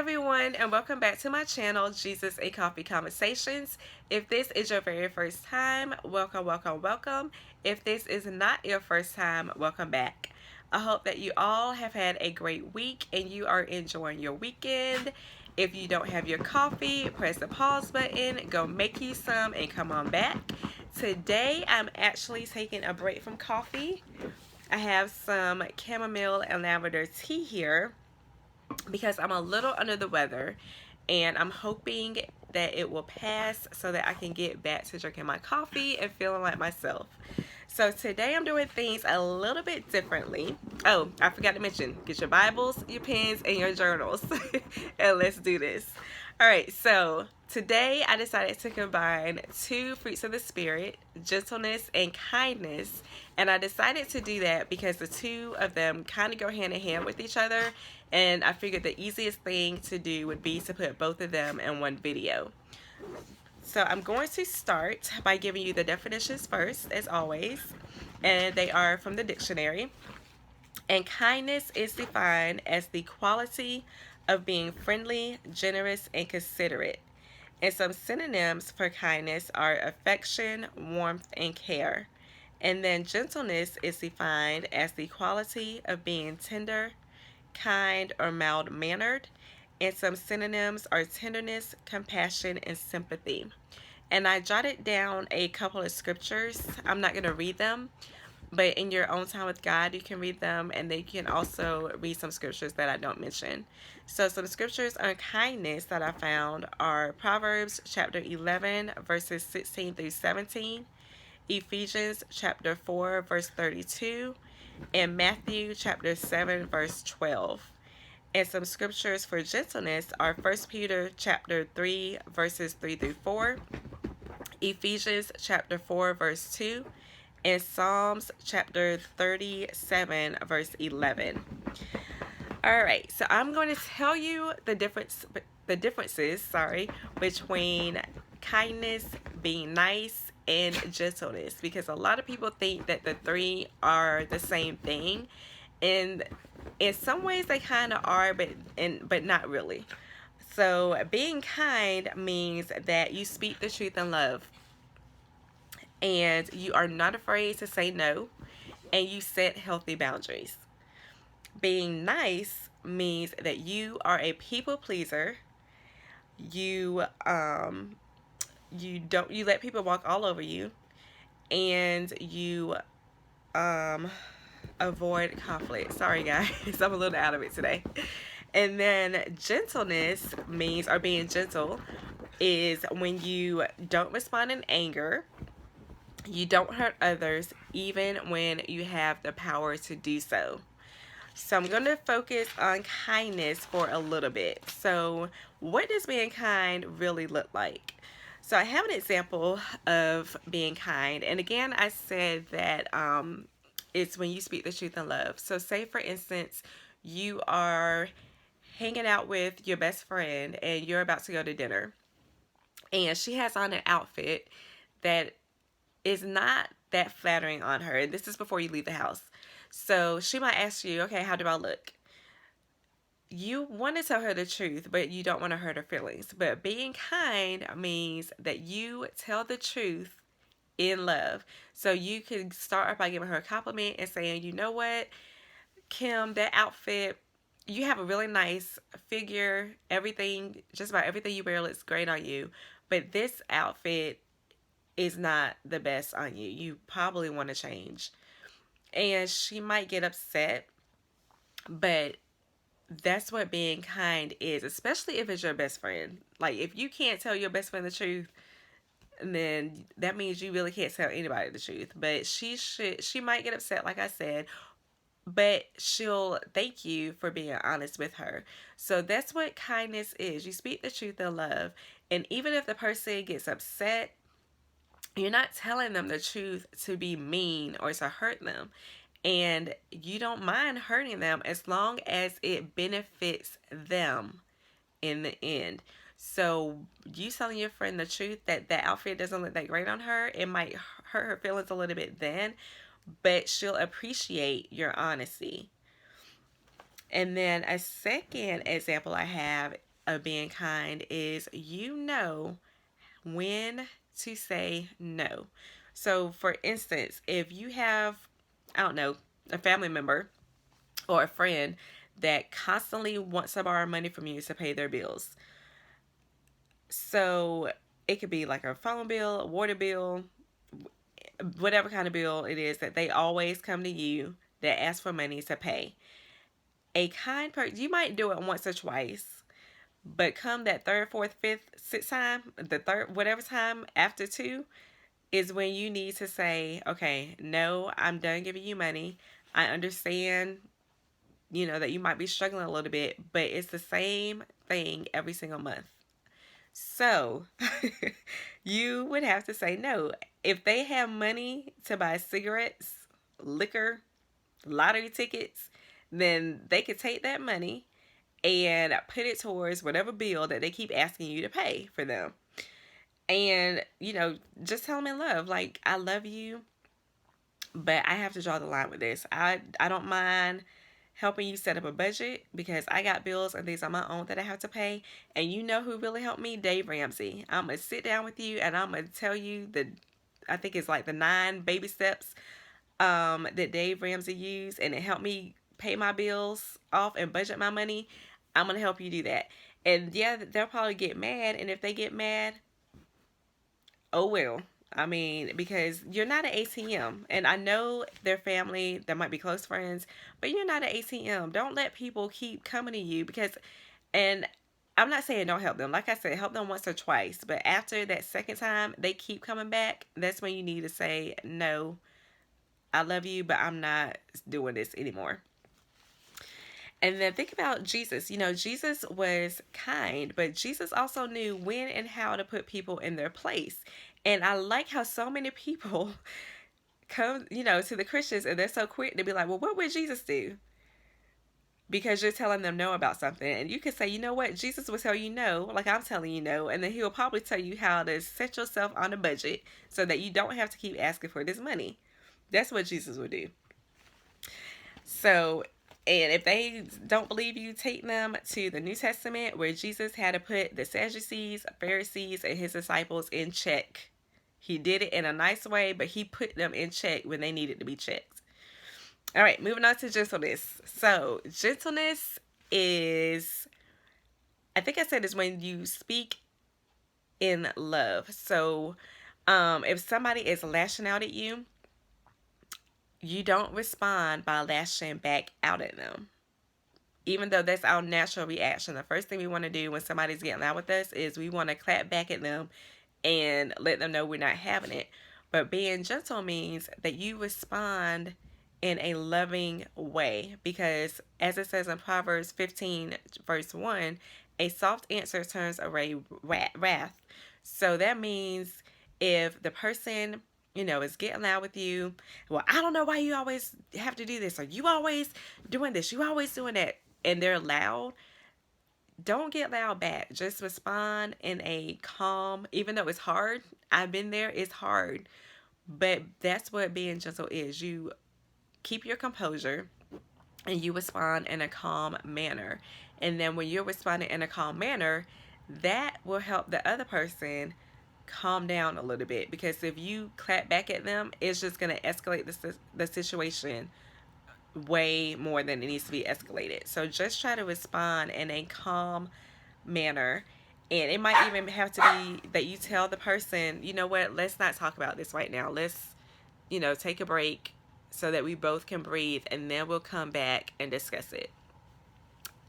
everyone, and welcome back to my channel, Jesus a Coffee Conversations. If this is your very first time, welcome, welcome, welcome. If this is not your first time, welcome back. I hope that you all have had a great week and you are enjoying your weekend. If you don't have your coffee, press the pause button, go make you some, and come on back. Today, I'm actually taking a break from coffee. I have some chamomile and lavender tea here because I'm a little under the weather, and I'm hoping that it will pass so that I can get back to drinking my coffee and feeling like myself. So today I'm doing things a little bit differently. Oh, I forgot to mention, get your Bibles, your pens, and your journals. And let's do this. All right, so today I decided to combine two fruits of the Spirit, gentleness and kindness. And I decided to do that because the two of them kind of go hand in hand with each other. And I figured the easiest thing to do would be to put both of them in one video. So I'm going to start by giving you the definitions first, as always. And they are from the dictionary. And kindness is defined as the quality of being friendly, generous, and considerate. And some synonyms for kindness are affection, warmth, and care. And then gentleness is defined as the quality of being tender, kind, or mild-mannered. And some synonyms are tenderness, compassion, and sympathy. And I jotted down a couple of scriptures. I'm not going to read them, but in your own time with God, you can read them, and then you can also read some scriptures that I don't mention. So some scriptures on kindness that I found are Proverbs chapter 11, verses 16 through 17, Ephesians chapter 4, verse 32, and Matthew chapter 7, verse 12. And some scriptures for gentleness are 1 Peter chapter 3, verses 3 through 4, Ephesians chapter 4, verse 2, and Psalms chapter 37, verse 11. All right, so I'm going to tell you the differences, between kindness, being nice, and gentleness, because a lot of people think that the three are the same thing, and in some ways they kind of are, but not really. So being kind means that you speak the truth in love, and you are not afraid to say no, and you set healthy boundaries. Being nice means that you are a people pleaser. You you let people walk all over you, and you avoid conflict. Sorry guys, I'm a little out of it today. And then gentleness means, or being gentle, is when you don't respond in anger. You don't hurt others even when you have the power to do so. So I'm going to focus on kindness for a little bit. So what does being kind really look like? So I have an example of being kind. And again, I said that it's when you speak the truth in love. So say, for instance, you are hanging out with your best friend and you're about to go to dinner. And she has on an outfit that is not that flattering on her. And this is before you leave the house. So she might ask you, okay, how do I look? You want to tell her the truth, but you don't want to hurt her feelings. But being kind means that you tell the truth in love. So you can start off by giving her a compliment and saying, you know what, Kim, that outfit, you have a really nice figure. Everything, just about everything you wear looks great on you. But this outfit is not the best on you. You probably want to change. And she might get upset, but that's what being kind is, especially if it's your best friend. Like, if you can't tell your best friend the truth, then that means you really can't tell anybody the truth. But she might get upset, like I said, but she'll thank you for being honest with her. So that's what kindness is. You speak the truth in love. And even if the person gets upset, you're not telling them the truth to be mean or to hurt them. And you don't mind hurting them as long as it benefits them in the end. So you telling your friend the truth that that outfit doesn't look that great on her, it might hurt her feelings a little bit then, but she'll appreciate your honesty. And then a second example I have of being kind is you know when to say no. So, for instance, if you have, I don't know, a family member or a friend that constantly wants to borrow money from you to pay their bills. So, it could be like a phone bill, a water bill, whatever kind of bill it is that they always come to you that ask for money to pay. A kind person, you might do it once or twice, but come that third, fourth, fifth, sixth time, the third, whatever time after two, is when you need to say, okay, no, I'm done giving you money. I understand, that you might be struggling a little bit, but it's the same thing every single month. So you would have to say no. If they have money to buy cigarettes, liquor, lottery tickets, then they could take that money and put it towards whatever bill that they keep asking you to pay for them. And, just tell them in love, like, I love you, but I have to draw the line with this. I don't mind helping you set up a budget because I got bills and things on my own that I have to pay. And you know who really helped me? Dave Ramsey. I'm going to sit down with you and I'm going to tell you I think it's like the 9 baby steps that Dave Ramsey used, and it helped me pay my bills off and budget my money. I'm going to help you do that. And yeah, they'll probably get mad. And if they get mad, oh well. I mean, because you're not an ATM. And I know their family, that might be close friends, but you're not an ATM. Don't let people keep coming to you and I'm not saying don't help them. Like I said, help them once or twice. But after that second time, they keep coming back. That's when you need to say, no, I love you, but I'm not doing this anymore. And then think about Jesus. Jesus was kind, but Jesus also knew when and how to put people in their place. And I like how so many people come, to the Christians and they're so quick to be like, well, what would Jesus do? Because you're telling them no about something. And you could say, you know what? Jesus will tell you no, like I'm telling you no. And then he'll probably tell you how to set yourself on a budget so that you don't have to keep asking for this money. That's what Jesus would do. So, and if they don't believe you, take them to the New Testament where Jesus had to put the Sadducees, Pharisees, and his disciples in check. He did it in a nice way, but he put them in check when they needed to be checked. All right, moving on to gentleness. So, gentleness is, I think I said, is when you speak in love. So, if somebody is lashing out at you, you don't respond by lashing back out at them. Even though that's our natural reaction, the first thing we want to do when somebody's getting loud with us is we want to clap back at them and let them know we're not having it. But being gentle means that you respond in a loving way, because as it says in Proverbs 15 verse 1, a soft answer turns away wrath. So that means if the person is getting loud with you, well, I don't know why you always have to do this, or you always doing this, you always doing that, and they're loud, don't get loud back. Just respond in a calm, even though it's hard. I've been there, it's hard. But that's what being gentle is. You keep your composure and you respond in a calm manner. And then when you're responding in a calm manner, that will help the other person calm down a little bit, because if you clap back at them, it's just going to escalate the situation way more than it needs to be escalated. So just try to respond in a calm manner. And it might even have to be that you tell the person, you know what, let's not talk about this right now. Let's, take a break so that we both can breathe, and then we'll come back and discuss it.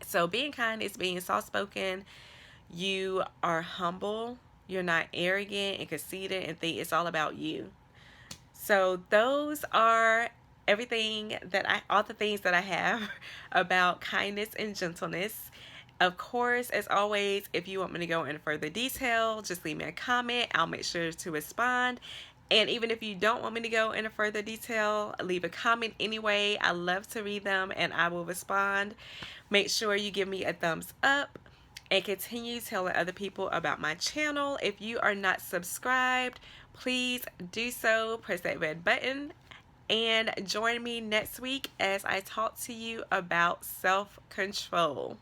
So being kind is being soft-spoken. You are humble. You're not arrogant and conceited and think it's all about you. So those are all the things that I have about kindness and gentleness. Of course, as always, if you want me to go into further detail, just leave me a comment. I'll make sure to respond. And even if you don't want me to go into further detail, leave a comment anyway. I love to read them and I will respond. Make sure you give me a thumbs up and continue telling other people about my channel. If you are not subscribed, please do so. Press that red button and join me next week as I talk to you about self-control.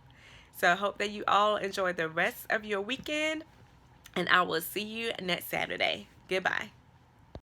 So I hope that you all enjoy the rest of your weekend, and I will see you next Saturday. Goodbye.